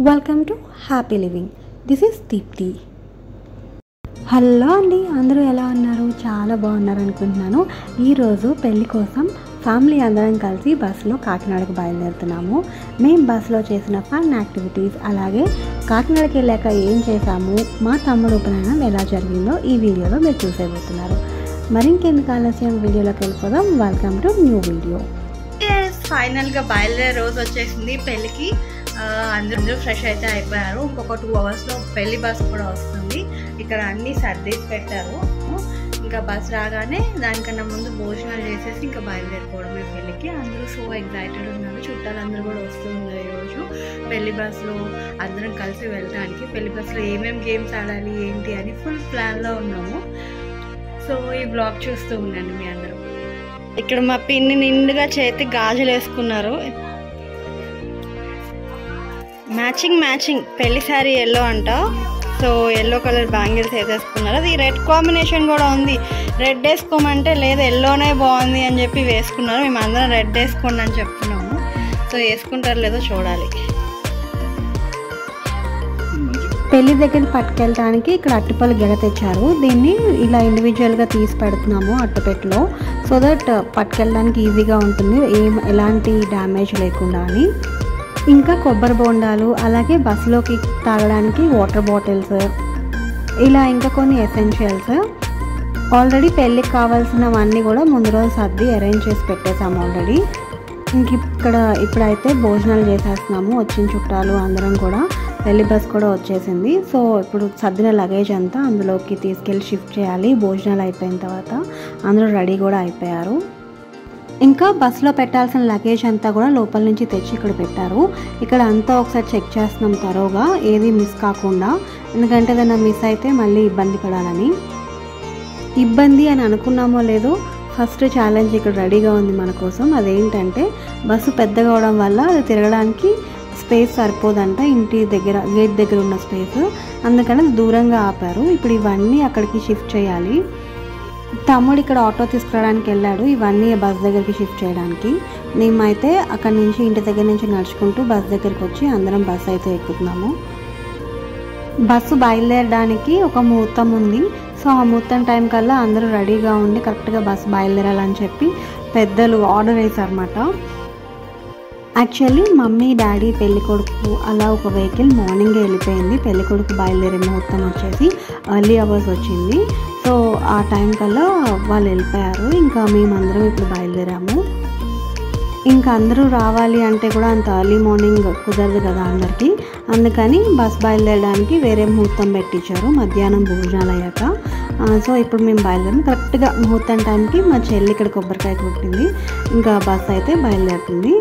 Welcome to happy living. This is Deepti. Hello అండి, అందరూ ఎలా ఉన్నారు? చాలా బాగున్నారు అనుకుంటున్నాను. ఈరోజు పెళ్ళి కోసం ఫ్యామిలీ అందరం కలిసి బస్సులో కాకినాడకు బయలుదేరుతున్నాము. మేము బస్సులో చేసిన ఫన్ యాక్టివిటీస్, అలాగే కాకినాడకి వెళ్ళాక ఏం చేసాము, మా తమ్ముడు ఉపనయనం ఎలా జరిగిందో ఈ వీడియోలో మీరు చూసేబోతున్నారు. మరింకెందుకు ఆలస్యం, వీడియోలోకి వెళ్ళిపోదాం. Welcome to new video. ఫైనల్గా బయలుదేరే రోజు వచ్చేసింది పెళ్ళికి. అందరూ ఫ్రెష్ అయితే అయిపోయారు. ఇంకొక 2 అవర్స్లో పెళ్లి బస్ కూడా వస్తుంది. ఇక్కడ అన్నీ సర్దేసి పెట్టారు. ఇంకా బస్ రాగానే దానికన్నా ముందు భోజనాలు చేసేసి ఇంకా బయలుదేరిపోవడమే పెళ్ళికి. అందరూ సో ఎగ్జైటెడ్ ఉన్నారు. చుట్టాలు అందరూ కూడా వస్తున్నారు ఈరోజు పెళ్లి బస్సులో అందరం కలిసి వెళ్ళడానికి. పెళ్లి బస్సులో ఏమేమి గేమ్స్ ఆడాలి ఏంటి అని ఫుల్ ప్లాన్లో ఉన్నాము. సో ఈ బ్లాగ్ చూస్తూ ఉండండి మీ అందరూ. ఇక్కడ మా పిన్ని నిండుగా చేతి గాజులు వేసుకున్నారు. మ్యాచింగ్ పెళ్లి శారీ ఎల్లో అంట. సో ఎల్లో కలర్ బ్యాంగిల్స్ వేసేసుకున్నారు. అది రెడ్ కాంబినేషన్ కూడా ఉంది. రెడ్ వేసుకోమంటే లేదు ఎల్లోనే బాగుంది అని చెప్పి వేసుకున్నారు. మేము అందరం రెడ్ వేసుకోండి అని చెప్తున్నాము. సో వేసుకుంటారు లేదో చూడాలి. పెళ్లి దగ్గర పట్టుకెళ్ళడానికి ఇక్కడ అట్టుపల్లి గెడ తెచ్చారు. దీన్ని ఇలా ఇండివిజువల్గా తీసి పెడుతున్నాము అట్టపెట్టులో, సో దట్ పట్టుకెళ్ళడానికి ఈజీగా ఉంటుంది, ఎలాంటి డ్యామేజ్ లేకుండా అని. ఇంకా కొబ్బరి బోండాలు, అలాగే బస్సులోకి తాగడానికి వాటర్ బాటిల్స్, ఇలా ఇంకా కొన్ని ఎసెన్షియల్స్. ఆల్రెడీ పెళ్ళికి కావాల్సినవన్నీ కూడా ముందు రోజు సర్ది అరేంజ్ చేసి పెట్టేసాము ఆల్రెడీ. ఇప్పుడైతే భోజనాలు చేసేస్తున్నాము. వచ్చిన చుట్టాలు అందరం కూడా, పెళ్లి బస్ కూడా వచ్చేసింది. సో ఇప్పుడు సర్దిన లగేజ్ అంతా అందులోకి తీసుకెళ్ళి షిఫ్ట్ చేయాలి. భోజనాలు అయిపోయిన తర్వాత అందరూ రెడీ కూడా అయిపోయారు. ఇంకా బస్సులో పెట్టాల్సిన లగేజ్ అంతా కూడా లోపల నుంచి తెచ్చి ఇక్కడ పెట్టారు. ఇక్కడ అంతా ఒకసారి చెక్ చేస్తున్నాం తరోగా, ఏది మిస్ కాకుండా. ఎందుకంటే ఏదైనా మిస్ అయితే మళ్ళీ ఇబ్బంది పడాలని. ఇబ్బంది అని అనుకున్నామో లేదో, ఫస్ట్ ఛాలెంజ్ ఇక్కడ రెడీగా ఉంది మన కోసం. అదేంటంటే బస్సు పెద్దగా అవడం వల్ల అది తిరగడానికి స్పేస్ సరిపోదంట, ఇంటి దగ్గర గేట్ దగ్గర ఉన్న స్పేస్. అందుకని దూరంగా ఆపారు. ఇప్పుడు ఇవన్నీ అక్కడికి షిఫ్ట్ చేయాలి. తమ్ముడు ఇక్కడ ఆటో తీసుకురావడానికి వెళ్ళాడు, ఇవన్నీ బస్ దగ్గరికి షిఫ్ట్ చేయడానికి. మేమైతే అక్కడి నుంచి ఇంటి దగ్గర నుంచి నడుచుకుంటూ బస్ దగ్గరికి వచ్చి అందరం బస్సు అయితే ఎక్కుతున్నాము. బస్సు బయలుదేరడానికి ఒక ముహూర్తం ఉంది. సో ఆ ముహూర్తం టైం కల్లా అందరూ రెడీగా ఉండి కరెక్ట్గా బస్సు బయలుదేరాలని చెప్పి పెద్దలు ఆర్డర్ వేశారన్నమాట. యాక్చువల్లీ మమ్మీ డాడీ పెళ్ళికొడుకు అలా ఒక వెహికల్ మార్నింగే వెళ్ళిపోయింది. పెళ్ళికొడుకు బయలుదేరే ముహూర్తం వచ్చేసి ఎర్లీ అవర్స్ వచ్చింది. సో ఆ టైం కల్లా వాళ్ళు వెళ్ళిపోయారు. ఇంకా మేమందరం ఇప్పుడు బయలుదేరాము. ఇంకా అందరూ రావాలి అంటే కూడా అంత ఎర్లీ మార్నింగ్ కుదరదు కదా అందరికీ. అందుకని బస్ బయలుదేరడానికి వేరే ముహూర్తం పెట్టించారు మధ్యాహ్నం భోజనాలు అయ్యాక. సో ఇప్పుడు మేము బయలుదేరాము. కరెక్ట్గా ముహూర్తం టైంకి మా చెల్లి ఇక్కడ కొబ్బరికాయ కొట్టింది. ఇంకా బస్ అయితే బయలుదేరుతుంది.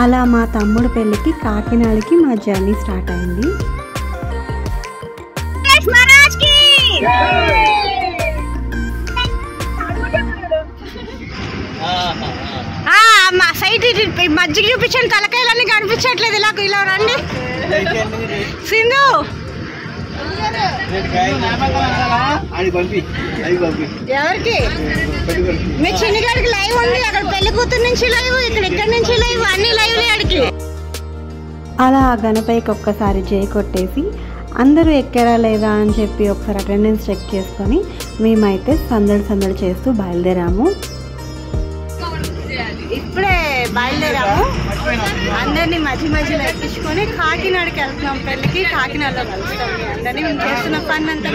అలా మా తమ్ముడు పెళ్ళికి కాకినాడకి మా జర్నీ స్టార్ట్ అయింది. మా సైట్ మజ్జిగ చూపించండి, తలకాయలన్నీ కనిపించట్లేదు. ఇలా రండి. సింధు ఎవరికి? మీ చిన్నగాడికి లైవ్ ఉంది. అక్కడ పెళ్లి కూతురు నుంచి లైవ్, ఇక్కడ నుంచి లైవ్, అన్ని లైవ్ అడిగి. అలా గణపైకి ఒక్కసారి జై కొట్టేసి అందరూ ఎక్కారా లేదా అని చెప్పి ఒకసారి అటెండెన్స్ చెక్ చేసుకొని మేమైతే సందడి చేస్తూ బయలుదేరాము. ఇప్పుడే బయలుదేరాము. అందరినీ మధ్యలో ఎక్కించుకొని కాకినాడకి వెళ్తున్నాం పెళ్ళికి. కాకినాడలో కలుస్తాం అందరినీ. మేము చేస్తున్న పని అంతా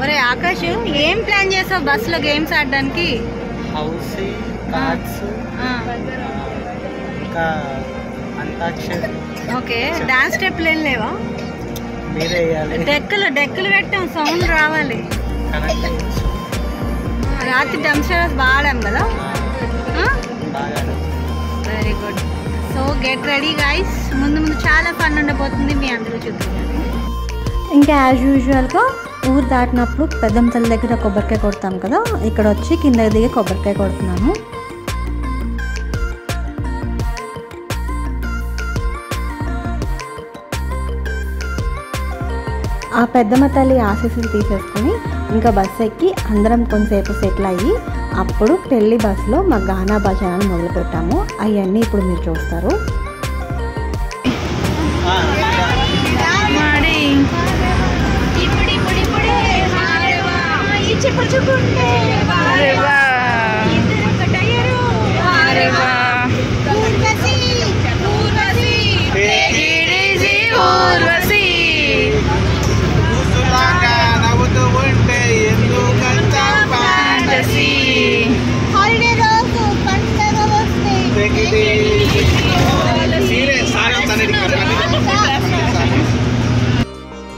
ఒరే ఆకాష్, ఏం ప్లాన్ చేసావు బస్సులో గేమ్స్ ఆడడానికి? ఓకే, డాన్స్ స్టెప్లు ఏం లేవా? డెక్కులు పెట్టాం, సౌండ్ రావాలి. రాత్రి డంస్టర్స్ బాడాం కదా. Very good. So get ready guys. ముందు చాలా ఫన్ ఉండబోతుంది, మీ అందరూ చూస్తున్నారు. ఇంకా యాజ్ యూజువల్గా ఊరు దాటినప్పుడు పెద్దమ్మ తల్లి దగ్గర కొబ్బరికాయ కొడతాం కదా, ఇక్కడ వచ్చి కింద దిగి కొబ్బరికాయ కొడుతున్నాను. ఆ పెద్దమ్మ తల్లి ఆశీస్సులు తీసేసుకొని ఇంకా బస్సు ఎక్కి అందరం కొంతసేపు సెటిల్ అయ్యి అప్పుడు పెళ్లి బస్సులో మా గానా భజనలు మొదలుపెట్టాము. అవన్నీ ఇప్పుడు మీరు చూస్తారు.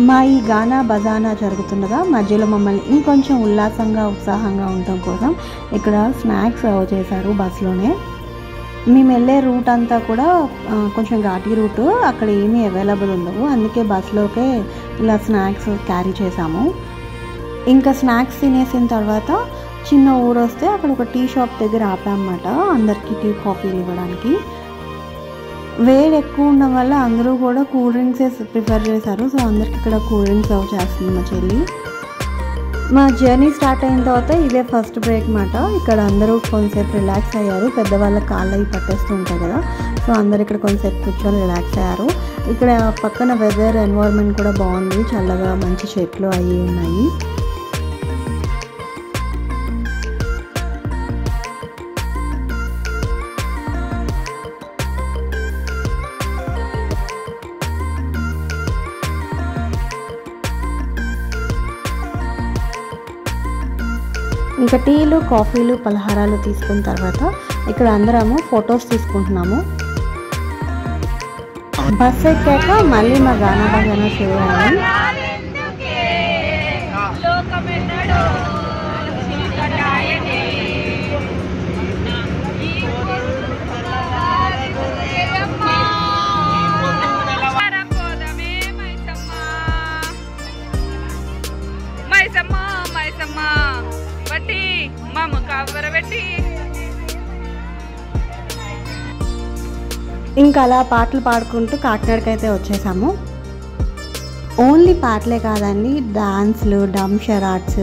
మా ఈ గానా బజానా జరుగుతుండగా మధ్యలో మమ్మల్ని ఇంకొంచెం ఉల్లాసంగా ఉత్సాహంగా ఉండటం కోసం ఇక్కడ స్నాక్స్ సర్వ్ చేశారు బస్సులోనే. మేము వెళ్ళే రూట్ అంతా కూడా కొంచెం ఘాటీ రూటు, అక్కడ ఏమీ అవైలబుల్ ఉండవు, అందుకే బస్సులోకే ఇలా స్నాక్స్ క్యారీ చేసాము. ఇంకా స్నాక్స్ తినేసిన తర్వాత చిన్న ఊరు వస్తే అక్కడ ఒక టీ షాప్ దగ్గర ఆపామన్నమాట అందరికీ టీ కాఫీలు ఇవ్వడానికి. వేడి ఎక్కువ ఉండడం వల్ల అందరూ కూడా కూల్ డ్రింక్సే ప్రిఫర్ చేశారు. సో అందరికి ఇక్కడ కూల్ డ్రింక్స్ సర్వ్ చేస్తుంది మా చెల్లి. మా జర్నీ స్టార్ట్ అయిన తర్వాత ఇదే ఫస్ట్ బ్రేక్ మాట. ఇక్కడ అందరూ కొంతసేపు రిలాక్స్ అయ్యారు. పెద్దవాళ్ళ కాళ్ళు అవి పట్టేస్తూ ఉంటాయి కదా, సో అందరు ఇక్కడ కొంతసేపు కూర్చొని రిలాక్స్ అయ్యారు. ఇక్కడ పక్కన వెదర్ ఎన్వైర్న్మెంట్ కూడా బాగుంది, చల్లగా మంచి చెట్లు అవి ఉన్నాయి. ఇంకా టీలు కాఫీలు పలహారాలు తీసుకున్న తర్వాత ఇక్కడ అందరము ఫొటోస్ తీసుకుంటున్నాము. బస్ ఎక్కాక మళ్ళీ మా గానా భజన షురూ అయ్యింది. ఇంకా అలా పాటలు పాడుకుంటూ కాకినాడకి అయితే వచ్చేసాము. ఓన్లీ పాటలే కాదండి, డాన్స్లు, డమ్ షరాట్స్,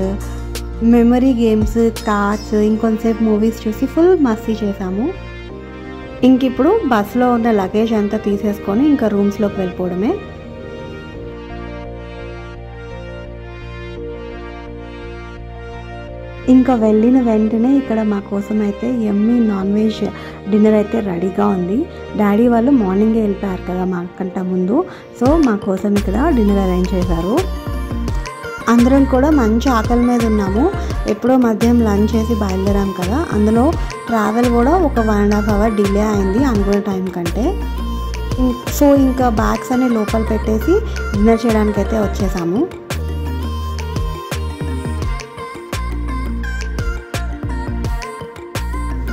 మెమరీ గేమ్స్, కార్డ్స్, ఇంకొంతసేపు మూవీస్ చూసి ఫుల్ మస్తీ చేసాము. ఇంక ఇప్పుడు బస్సులో ఉన్న లగేజ్ అంతా తీసేసుకొని ఇంకా రూమ్స్లోకి వెళ్ళిపోవడమే. ఇంకా వెళ్ళిన వెంటనే ఇక్కడ మా కోసం అయితే యమ్మీ నాన్ వెజ్ డిన్నర్ అయితే రెడీగా ఉంది. డాడీ వాళ్ళు మార్నింగే వెళ్ళిపోయారు కదా మాకంట ముందు, సో మా కోసం ఇక్కడ డిన్నర్ అరేంజ్ చేశారు. అందరం కూడా మంచి ఆకలి మీద ఉన్నాము. ఎప్పుడో మధ్యాహ్నం లంచ్ చేసి బయలుదేరాం కదా, అందులో ట్రావెల్ కూడా ఒక 1.5 hour డిలే అయింది అనుకున్న టైం కంటే. సో ఇంకా బ్యాగ్స్ అన్ని లోపల పెట్టేసి డిన్నర్ చేయడానికి అయితే వచ్చేసాము.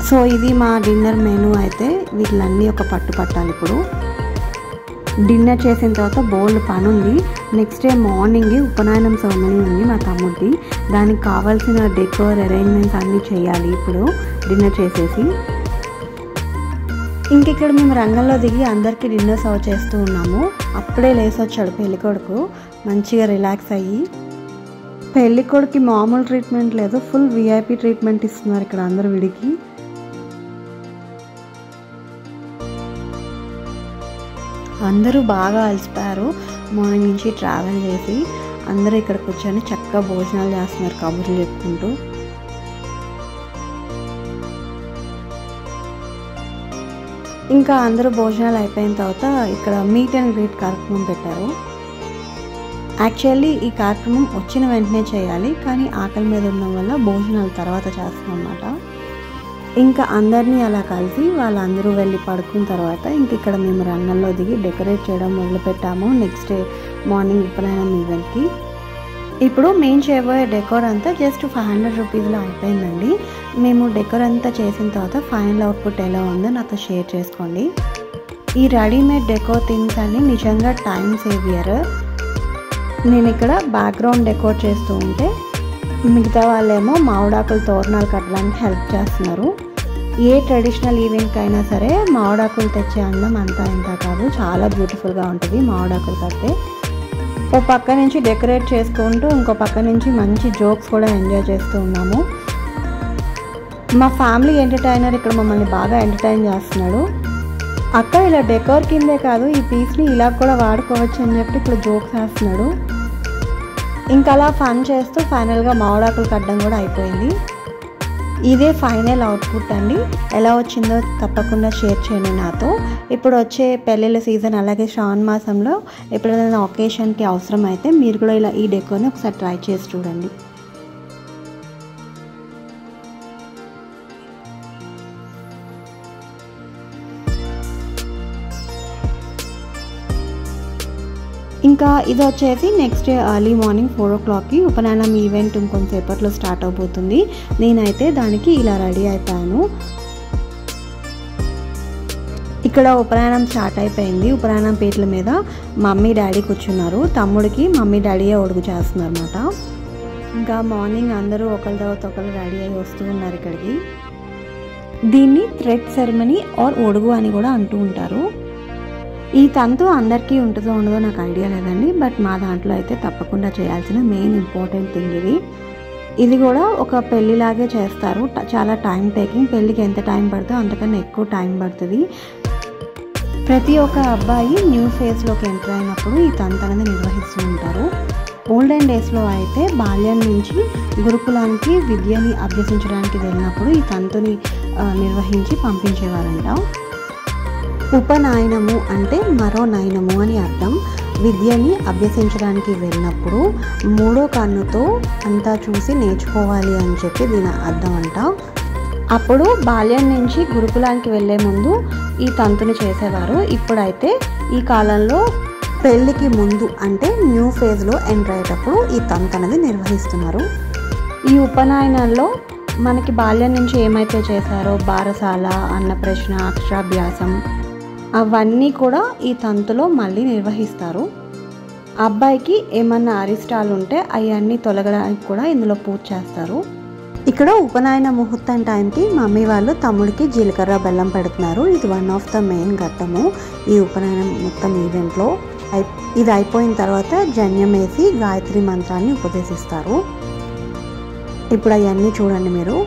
సో ఇది మా డిన్నర్ మెనూ అయితే. వీటిలన్నీ ఒక పట్టు పట్టాలి. ఇప్పుడు డిన్నర్ చేసిన తర్వాత బోల్డ్ పని ఉంది. నెక్స్ట్ డే మార్నింగ్ ఉపనయనం సెరమనీ ఉంది మా తమ్ముడిది, దానికి కావాల్సిన డెకోర్ అరేంజ్మెంట్స్ అన్నీ చేయాలి ఇప్పుడు డిన్నర్ చేసేసి. ఇంక ఇక్కడ మేము రంగంలో దిగి అందరికీ డిన్నర్ సర్వ్ చేస్తూ ఉన్నాము. అప్పుడే లేసి వచ్చాడు పెళ్ళికొడుకు, మంచిగా రిలాక్స్ అయ్యి. పెళ్ళికొడుకి మామూలు ట్రీట్మెంట్ లేదు, ఫుల్ విఐపి ట్రీట్మెంట్ ఇస్తున్నారు ఇక్కడ అందరు విడికి. అందరూ బాగా అలసిపోయారు మార్నింగ్ నుంచి ట్రావెల్ చేసి. అందరూ ఇక్కడ కూర్చొని చక్కగా భోజనాలు చేస్తున్నారు కబుర్లు చెప్పుకుంటూ. ఇంకా అందరూ భోజనాలు అయిపోయిన తర్వాత ఇక్కడ మీట్ అండ్ గ్రీట్ కార్యక్రమం పెట్టారు. యాక్చువల్లీ ఈ కార్యక్రమం వచ్చిన వెంటనే చేయాలి, కానీ ఆకలి మీద ఉండడం వల్ల భోజనాలు తర్వాత చేస్తాం అన్నమాట. ఇంకా అందరినీ అలా కలిసి వాళ్ళందరూ వెళ్ళి పడుకున్న తర్వాత ఇంక ఇక్కడ మేము రంగంలో దిగి డెకరేట్ చేయడం మొదలుపెట్టాము నెక్స్ట్ డే మార్నింగ్ ఉపనయనం ఈవెంట్కి. ఇప్పుడు మేము చేయబోయే డెకోర్ అంతా జస్ట్ 500 రూపీస్లో అయిపోయిందండి. మేము డెకోర్ అంతా చేసిన తర్వాత ఫైనల్ అవుట్పుట్ ఎలా ఉందో నాతో షేర్ చేసుకోండి. ఈ రెడీమేడ్ డెకోర్ థింగ్స్ అన్ని నిజంగా టైం సేవియర్. నేను ఇక్కడ బ్యాక్గ్రౌండ్ డెకోర్ చేస్తూ ఉంటే మిగతా వాళ్ళేమో మామిడాకులు తోరణాలు కట్టడానికి హెల్ప్ చేస్తున్నారు. ఏ ట్రెడిషనల్ ఈవెంట్కి అయినా సరే మామిడాకులు తెచ్చే అందం అంతా ఇంత కాదు, చాలా బ్యూటిఫుల్గా ఉంటుంది మామిడాకులు కడితే. ఓ పక్క నుంచి డెకరేట్ చేసుకుంటూ ఇంకో పక్క నుంచి మంచి జోక్స్ కూడా ఎంజాయ్ చేస్తూ ఉన్నాము. మా ఫ్యామిలీ ఎంటర్టైనర్ ఇక్కడ మమ్మల్ని బాగా ఎంటర్టైన్ చేస్తున్నాడు. అక్క ఇలా డెకోర్ కిందే కాదు, ఈ పీస్ని ఇలా కూడా వాడుకోవచ్చు అని చెప్పి ఇక్కడ జోక్స్ వేస్తున్నాడు. ఇంకా అలా ఫన్ చేస్తూ ఫైనల్గా మామిడాకులు కట్టడం కూడా అయిపోయింది. ఇదే ఫైనల్ అవుట్పుట్ అండి. ఎలా వచ్చిందో తప్పకుండా షేర్ చేయండి నాతో. ఇప్పుడు వచ్చే పెళ్ళిళ్ళ సీజన్ అలాగే శ్రావణ మాసంలో ఎప్పుడైనా ఒకేషన్కి అవసరం అయితే మీరు కూడా ఇలా ఈ డెకోర్ని ఒకసారి ట్రై చేసి చూడండి. ఇంకా ఇది వచ్చేసి నెక్స్ట్ డే ఎర్లీ మార్నింగ్ 4 o'clockకి ఉపనయనం ఈవెంట్ ఇంకొంతసేపట్లో స్టార్ట్ అవబోతుంది. నేనైతే దానికి ఇలా రెడీ అయిపోయాను. ఇక్కడ ఉపనయనం స్టార్ట్ అయిపోయింది. ఉపనయనం పీటల మీద మమ్మీ డాడీ కూర్చున్నారు. తమ్ముడికి మమ్మీ డాడీయే ఒడుగు చేస్తున్నారు అన్నమాట. ఇంకా మార్నింగ్ అందరూ ఒకరి తర్వాత ఒకరు రెడీ అయ్యి వస్తూ ఉన్నారు ఇక్కడికి. దీన్ని థ్రెడ్ సెరమనీ ఆర్ ఒడుగు అని కూడా అంటూ ఉంటారు. ఈ తంతు అందరికీ ఉంటుందో ఉండదో నాకు ఐడియా లేదండి, బట్ మా దాంట్లో అయితే తప్పకుండా చేయాల్సిన మెయిన్ ఇంపార్టెంట్ థింగ్ ఇది కూడా ఒక పెళ్ళిలాగే చేస్తారు. చాలా టైం టేకింగ్. పెళ్ళికి ఎంత టైం పడుతుందో అంతకన్నా ఎక్కువ టైం పడుతుంది. ప్రతి ఒక్క అబ్బాయి న్యూ ఫేజ్లోకి ఎంటర్ అయినప్పుడు ఈ తంతు అనేది నిర్వహిస్తూ ఉంటారు. ఓల్డెన్ డేస్లో అయితే బాల్యం నుంచి గురుకులానికి విద్యని అభ్యసించడానికి వెళ్ళినప్పుడు ఈ తంతుని నిర్వహించి పంపించేవారంట. ఉపనయనము అంటే మరో నయనము అని అర్థం. విద్యని అభ్యసించడానికి వెళ్ళినప్పుడు 3వ కన్నుతో అంతా చూసి నేర్చుకోవాలి అని చెప్పి దీని అర్థం అంట. అప్పుడు బాల్యం నుంచి గురుకులానికి వెళ్ళే ముందు ఈ తంతుని చేసేవారు. ఇప్పుడైతే ఈ కాలంలో పెళ్ళికి ముందు అంటే న్యూ ఫేజ్లో ఎంటర్ అయ్యేటప్పుడు ఈ తంతు అనేది నిర్వహిస్తున్నారు. ఈ ఉపనయనంలో మనకి బాల్యం నుంచి ఏమైతే చేశారో బారసాల, అన్నప్రశ్న, అక్షరాభ్యాసం అవన్నీ కూడా ఈ తంతులో మళ్ళీ నిర్వహిస్తారు. అబ్బాయికి ఏమన్నా అరిష్టాలు ఉంటే అవన్నీ తొలగడానికి కూడా ఇందులో పూజ చేస్తారు. ఇక్కడ ఉపనయన ముహూర్తం టైంకి మమ్మీ వాళ్ళు తమ్ముడికి జీలకర్ర బెల్లం పెడుతున్నారు. ఇది వన్ ఆఫ్ ద మెయిన్ ఘట్టము ఈ ఉపనయనం మొత్తం ఈవెంట్లో. ఇది అయిపోయిన తర్వాత జన్యం వేసి గాయత్రి మంత్రాన్ని ఉపదేశిస్తారు. ఇప్పుడు అవన్నీ చూడండి మీరు.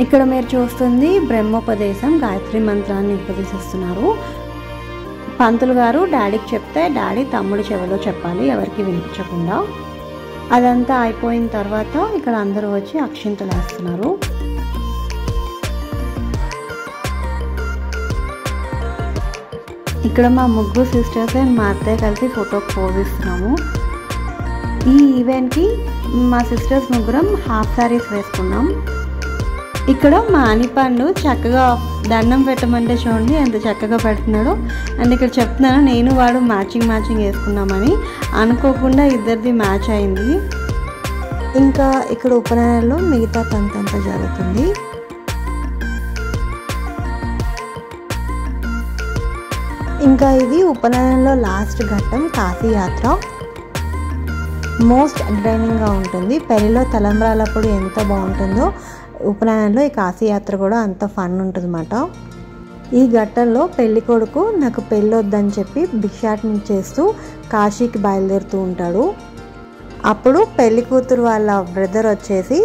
ఇక్కడ మీరు చూస్తుంది బ్రహ్మోపదేశం, గాయత్రి మంత్రాన్ని ఉపదేశిస్తున్నారు. పంతులు గారు డాడీకి చెప్తే డాడీ తమ్ముడి చెవిలో చెప్పాలి, ఎవరికి వినిపించకుండా. అదంతా అయిపోయిన తర్వాత ఇక్కడ అందరూ వచ్చి అక్షింతలు వేస్తున్నారు. ఇక్కడ మా ముగ్గురు సిస్టర్స్ అండ్ మా అత్తయ్య కలిసి ఫోటోకి పోజ్ ఇస్తున్నాము. ఈ ఈవెంట్కి మా సిస్టర్స్ ముగ్గురం హాఫ్ శారీస్ వేసుకున్నాం. ఇక్కడ మా అనిపండు చక్కగా దండం పెట్టమంటే చూడండి ఎంత చక్కగా పెడుతున్నాడో. అండ్ ఇక్కడ చెప్తున్నాను నేను వాడు మ్యాచింగ్ వేసుకున్నామని. అనుకోకుండా ఇద్దరిది మ్యాచ్ అయింది. ఇంకా ఇక్కడ ఉపనయనంలో మిగతా తంతంతా జరుగుతుంది. ఇంకా ఇది ఉపనయనంలో లాస్ట్ ఘట్టం కాశీ యాత్ర. మోస్ట్ ఎంటర్టైనింగ్గా ఉంటుంది. పెళ్ళిలో తలంబ్రాలప్పుడు ఎంత బాగుంటుందో ఉపనయనంలో ఈ కాశీ యాత్ర కూడా అంత ఫన్ ఉంటుంది అన్నమాట. ఈ ఘట్టంలో పెళ్లి కొడుకు నాకు పెళ్ళి వద్దని చెప్పి భిక్షాటన చేస్తూ కాశీకి బయలుదేరుతూ ఉంటాడు. అప్పుడు పెళ్లి కూతురు వాళ్ళ బ్రదర్ వచ్చేసి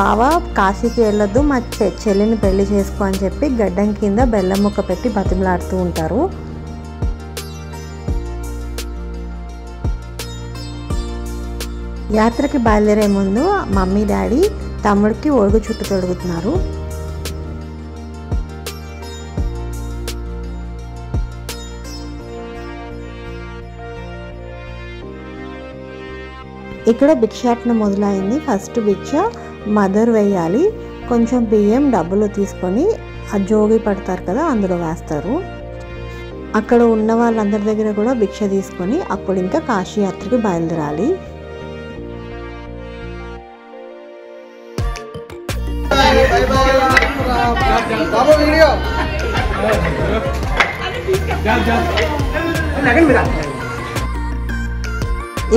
బావా కాశీకి వెళ్ళొద్దు, మా చెల్లిని పెళ్లి చేసుకో అని చెప్పి గడ్డం కింద బెల్లం ముక్క పెట్టి బతిమలాడుతూ ఉంటారు. యాత్రకి బయలుదేరే ముందు మమ్మీ డాడీ తమ్ముడికి ఒడుగు చుట్టూ తొడుగుతున్నారు. ఇక్కడ భిక్షాటన మొదలైంది. ఫస్ట్ భిక్ష మదర్ వేయాలి. కొంచెం బియ్యం డబ్బులు తీసుకొని ఆ జోగి పడతారు కదా అందులో వేస్తారు. అక్కడ ఉన్న వాళ్ళందరి దగ్గర కూడా భిక్ష తీసుకొని అప్పుడు ఇంకా కాశీ యాత్రకి బయలుదేరాలి.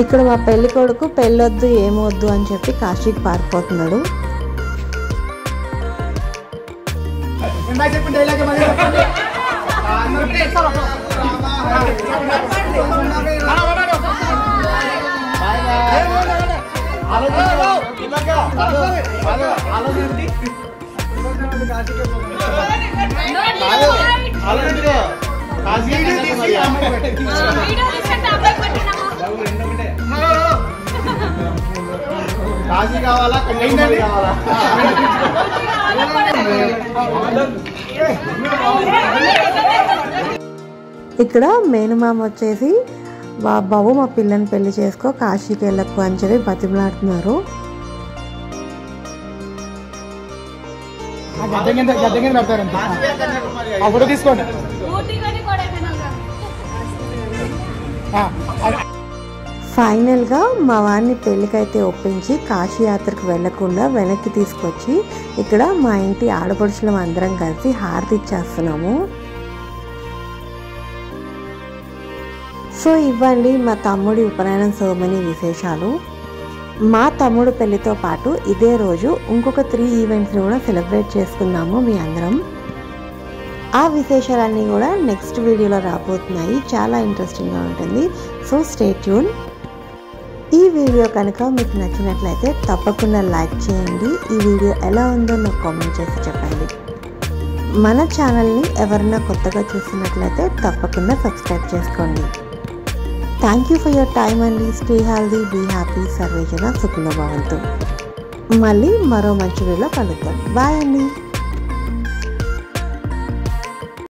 ఇక్కడ మా పెళ్లి కొడుకు పెళ్ళొద్దు ఏమొద్దు అని చెప్పి కాశీకి పారిపోతున్నాడు. కాశీ కావాలా కన్యాకుమారి కావాలా? ఇక్కడ మేనమామ వచ్చేసి బాబు మా పిల్లని పెళ్లి చేసుకో కాశీకి వెళ్ళకు అని చెప్పి బతిమలాడుతున్నారు. తీసుకోండి. ఫైనల్గా మా వాడిని పెళ్ళికైతే ఒప్పించి కాశీ యాత్రకు వెళ్లకుండా వెనక్కి తీసుకొచ్చి ఇక్కడ మా ఇంటి ఆడపడుచులం అందరం కలిసి హారతి ఇచ్చేస్తున్నాము. సో ఇవ్వండి మా తమ్ముడి ఉపనయనం సెరమనీ విశేషాలు. మా తమ్ముడు పెళ్లితో పాటు ఇదే రోజు ఇంకొక 3 ఈవెంట్స్ని కూడా సెలబ్రేట్ చేసుకున్నాము మీ అందరం. ఆ విశేషాలన్నీ కూడా నెక్స్ట్ వీడియోలో రాబోతున్నాయి. చాలా ఇంట్రెస్టింగ్గా ఉంటుంది. So stay tune. ఈ వీడియో కనుక మీకు నచ్చినట్లయితే తప్పకుండా లైక్ చేయండి. ఈ వీడియో ఎలా ఉందో నాకు కామెంట్ చేసి చెప్పండి. మన ఛానల్ని ఎవరైనా కొత్తగా చూస్తున్నట్లయితే తప్పకుండా సబ్స్క్రైబ్ చేసుకోండి. Thank you for your time అండి. స్టే హెల్దీ, బీ హ్యాపీ, సర్వేజన సుఖినో భవంతు. మళ్ళీ మరో మంచి వీడియోలో కలుద్దాం. బాయ్ అండి.